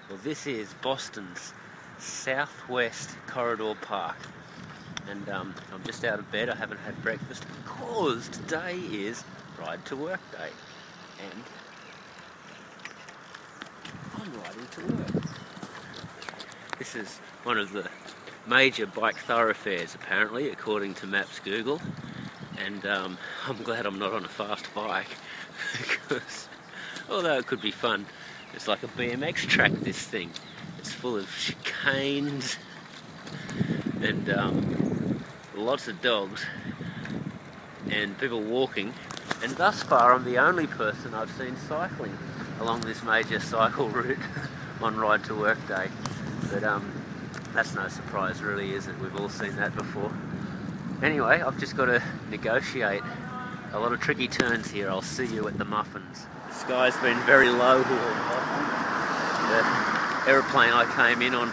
Well, this is Boston's Southwest Corridor Park, and I'm just out of bed. I haven't had breakfast because today is Ride to Work Day, and I'm riding to work. This is one of the major bike thoroughfares, apparently, according to Maps Google, and I'm glad I'm not on a fast bike because although it could be fun, it's like a BMX track, this thing. It's full of chicanes and lots of dogs and people walking, and thus far I'm the only person I've seen cycling along this major cycle route on Ride to Work Day. But that's no surprise really, is it? We've all seen that before. Anyway, I've just got to negotiate a lot of tricky turns here. I'll see you at the muffins. The sky's been very low here in Boston. The aeroplane I came in on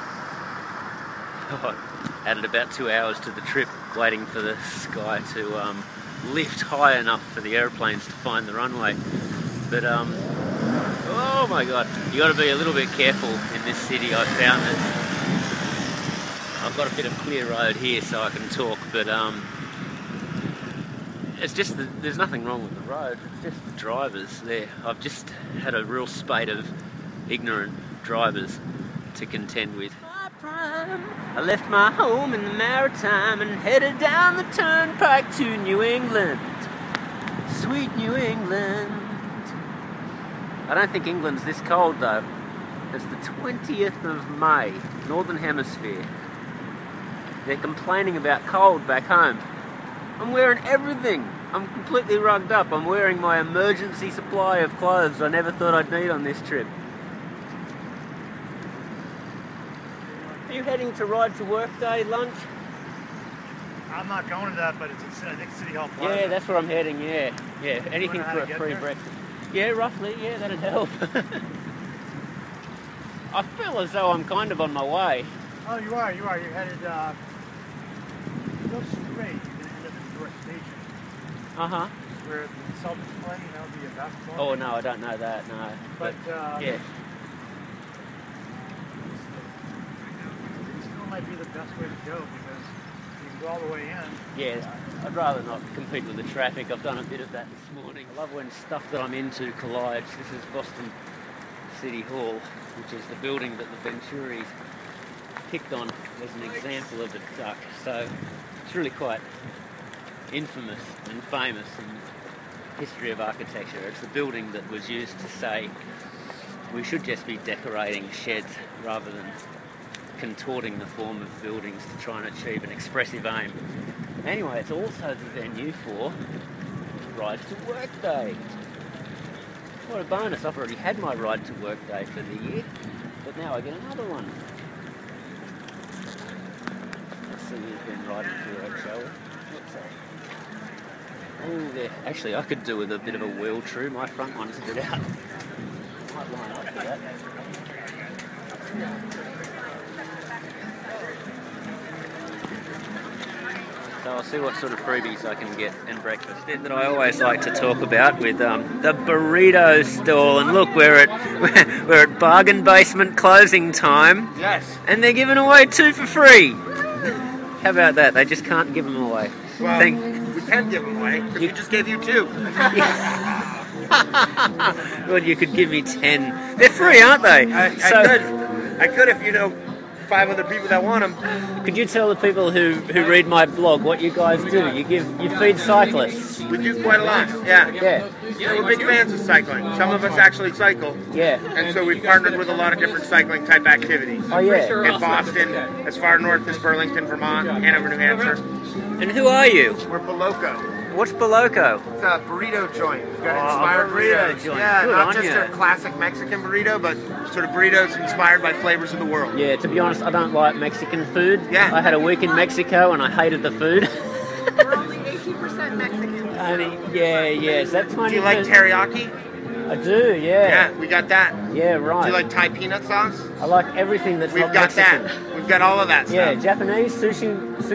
added about 2 hours to the trip, waiting for the sky to lift high enough for the aeroplanes to find the runway. But oh my god, you got to be a little bit careful in this city. I found that I've got a bit of clear road here so I can talk, but it's just there's nothing wrong with the road, it's just the drivers there. I've just had a real spate of ignorant drivers to contend with. I left my home in the Maritime and headed down the turnpike to New England. Sweet New England. I don't think England's this cold though. It's the 20th of May, Northern Hemisphere. They're complaining about cold back home. I'm wearing everything. I'm completely rugged up. I'm wearing my emergency supply of clothes I never thought I'd need on this trip. Are you heading to Ride to Work Day lunch? I'm not going to that, but it's I think City Hall Plaza. Yeah, that's where I'm heading, yeah. Yeah, anything for a free breakfast. Yeah, roughly, yeah, that'd help. I feel as though I'm kind of on my way. Oh, you are. You're headed, go straight, you're going to end up at York Station. Uh-huh. Where the Celtics play, the basketball. Oh, no, I don't know that, no. But, yeah. It still might be the best way to go because you can go all the way in. Yeah, I'd rather not compete with the traffic. I've done a bit of that this morning. I love when stuff that I'm into collides. This is Boston City Hall, which is the building that the Venturis picked on as an example of a duck. So it's really quite infamous and famous in history of architecture. It's the building that was used to say we should just be decorating sheds rather than contorting the form of buildings to try and achieve an expressive aim. Anyway, it's also the venue for Ride to Work Day. What a bonus. I've already had my Ride to Work Day for the year, but now I get another one. Let's see who's been riding to work, shall we? What's that? Oh, there. Actually, I could do with a bit of a wheel true. My front one's a bit out. Might line up for that. So I'll see what sort of freebies I can get and breakfast. That I always like to talk about with the burrito stall. And look, we're at bargain basement closing time. Yes. And they're giving away 2 for free. How about that? They just can't give them away. Well, we can give them away because we just gave you 2. Well, you could give me 10. They're free, aren't they? I could if you know 5 other people that want them. Could you tell the people who read my blog what you guys do? You feed cyclists. We do quite a lot. Yeah. Yeah. We're big fans of cycling. Some of us actually cycle. Yeah. And so we've partnered with a lot of different cycling type activities. Oh yeah. In Boston, as far north as Burlington, Vermont, Hanover, New Hampshire. And who are you? We're Boloco. What's Boloco? It's a burrito joint. We've got Oh, inspired burrito burritos. joint. Yeah, Good not on just ya. a classic Mexican burrito, but sort of burritos inspired by flavors of the world. Yeah, to be honest, I don't like Mexican food. Yeah. I had a week in Mexico and I hated the food. We're only 80% Mexican. Yeah. Is that 20? Do you like teriyaki? I do, yeah. Yeah, we got that. Yeah, right. Do you like Thai peanut sauce? I like everything that's We've not got Mexican. that. We've got all of that Yeah, stuff. Japanese sushi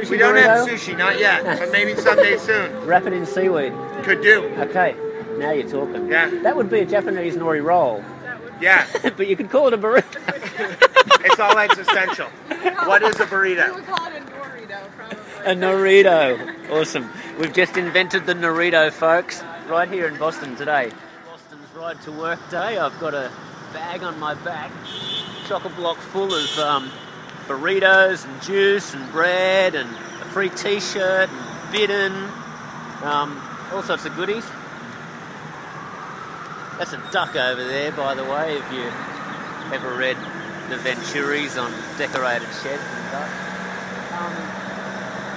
We don't burrito? have sushi, not yet, but maybe someday soon. Wrap it in seaweed. Could do. Okay, now you're talking. Yeah. That would be a Japanese nori roll. That would Yeah, but you could call it a burrito. it's all existential. What is a burrito? We would call it a Dorito, probably. A Norito. Awesome. We've just invented the Norito, folks, right here in Boston today. Boston's Ride to Work Day. I've got a bag on my back, chock-a-block full of burritos and juice and bread and a free t-shirt and bidon, all sorts of goodies. That's a duck over there, by the way, if you ever read the Venturis on decorated sheds and ducks.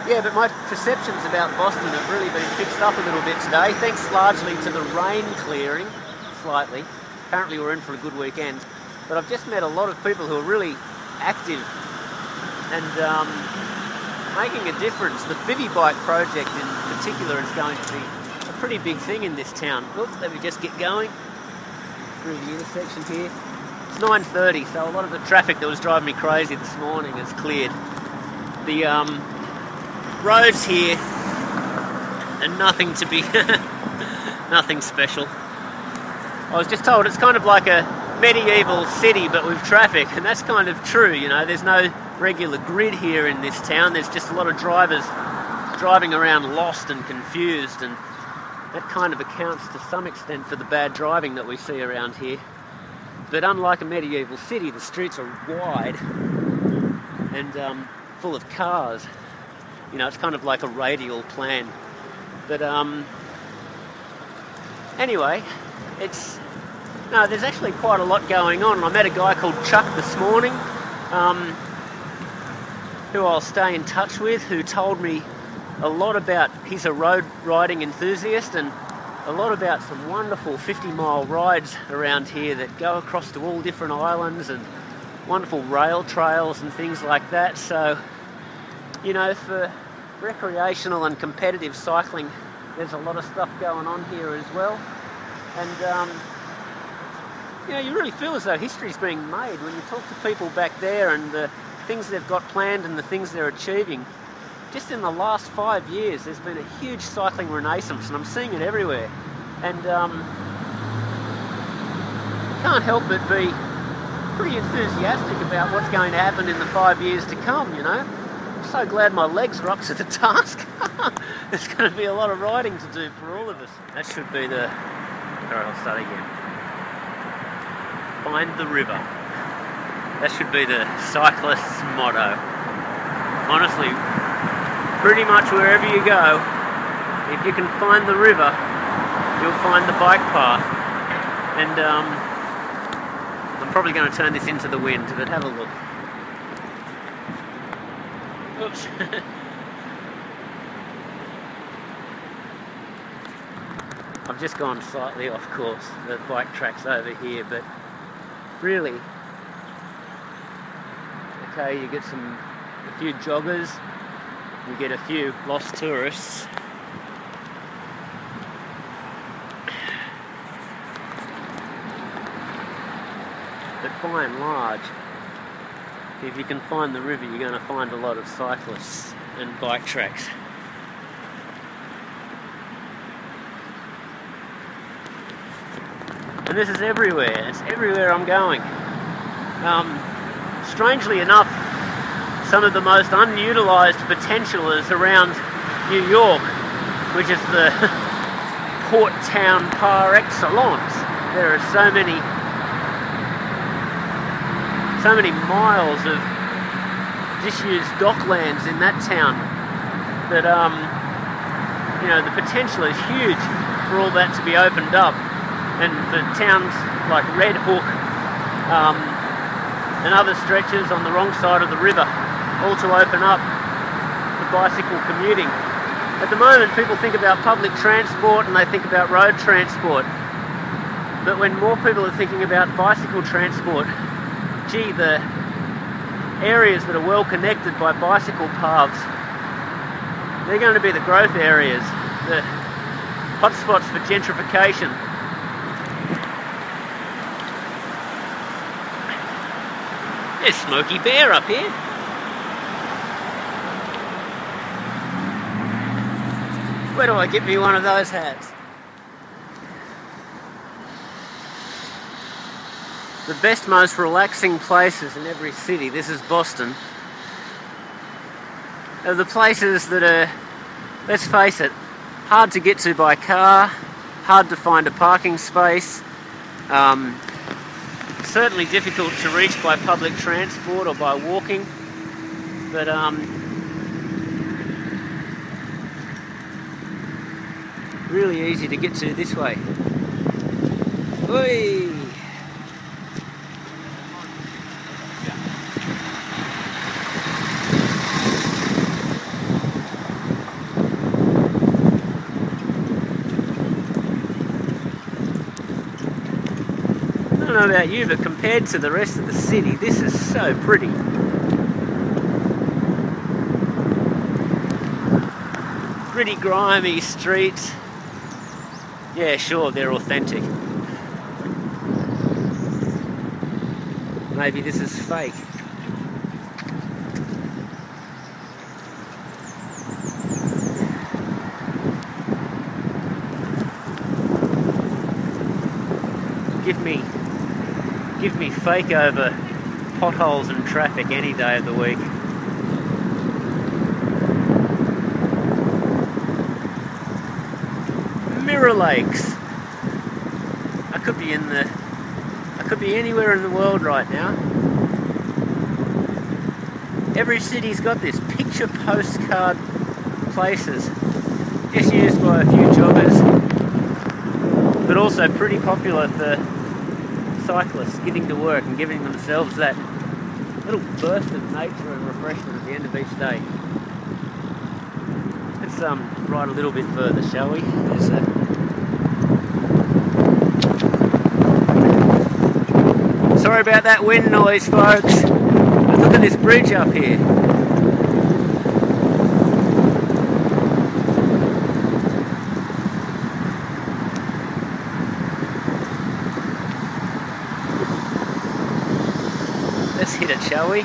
Yeah, but my perceptions about Boston have really been fixed up a little bit today, thanks largely to the rain clearing slightly. Apparently we're in for a good weekend. But I've just met a lot of people who are really active and making a difference. The Bivy Bike project in particular is going to be a pretty big thing in this town. Oops, let me just get going through the intersection here. It's 9:30, so a lot of the traffic that was driving me crazy this morning has cleared. The roads here are nothing to be, nothing special. I was just told it's kind of like a medieval city but with traffic, and that's kind of true, you know. There's no regular grid here in this town. There's just a lot of drivers driving around lost and confused, and that kind of accounts to some extent for the bad driving that we see around here. But unlike a medieval city, the streets are wide and full of cars. You know, it's kind of like a radial plan. But anyway, there's actually quite a lot going on. I met a guy called Chuck this morning, who I'll stay in touch with, who told me a lot about, he's a road riding enthusiast, and a lot about some wonderful 50-mile rides around here that go across to all different islands and wonderful rail trails and things like that. So, you know, for recreational and competitive cycling, there's a lot of stuff going on here as well. And, you know, you really feel as though history's being made when you talk to people back there and the things they've got planned and the things they're achieving. Just in the last 5 years, there's been a huge cycling renaissance, and I'm seeing it everywhere. And can't help but be pretty enthusiastic about what's going to happen in the 5 years to come, you know. I'm so glad my legs are up to the task. There's going to be a lot of riding to do for all of us. That should be the... Alright, I'll start again. Find the river. That should be the cyclist's motto. Honestly, pretty much wherever you go, if you can find the river, you'll find the bike path. And I'm probably going to turn this into the wind, but have a look. Oops. I've just gone slightly off course. The bike track's over here, but really, okay, you get a few joggers, you get a few lost tourists. But by and large, if you can find the river, you're going to find a lot of cyclists and bike tracks. And this is everywhere. It's everywhere I'm going. Strangely enough, some of the most unutilised potential is around New York, which is the port town par excellence. There are so many miles of disused docklands in that town that, you know, the potential is huge for all that to be opened up, and for towns like Red Hook and other stretches on the wrong side of the river all to open up for bicycle commuting. At the moment, people think about public transport and they think about road transport, but when more people are thinking about bicycle transport, gee, the areas that are well connected by bicycle paths, they're going to be the growth areas, the hotspots for gentrification. There's Smokey Bear up here. Where do I get me one of those hats? the best, most relaxing places in every city, this is Boston, are the places that are, let's face it, hard to get to by car, hard to find a parking space, certainly difficult to reach by public transport or by walking, but really easy to get to this way. Oi! I don't know about you, but compared to the rest of the city, this is so pretty. Pretty grimy streets. Yeah, sure, they're authentic. Maybe this is fake. Give me fake over potholes and traffic any day of the week. Mirror Lakes. I could be anywhere in the world right now. Every city's got this picture postcard places, just used by a few joggers, but also pretty popular for cyclists getting to work and giving themselves that little burst of nature and refreshment at the end of each day. Let's ride a little bit further, shall we? Sorry about that wind noise, folks. But look at this bridge up here. Let's hit it, shall we?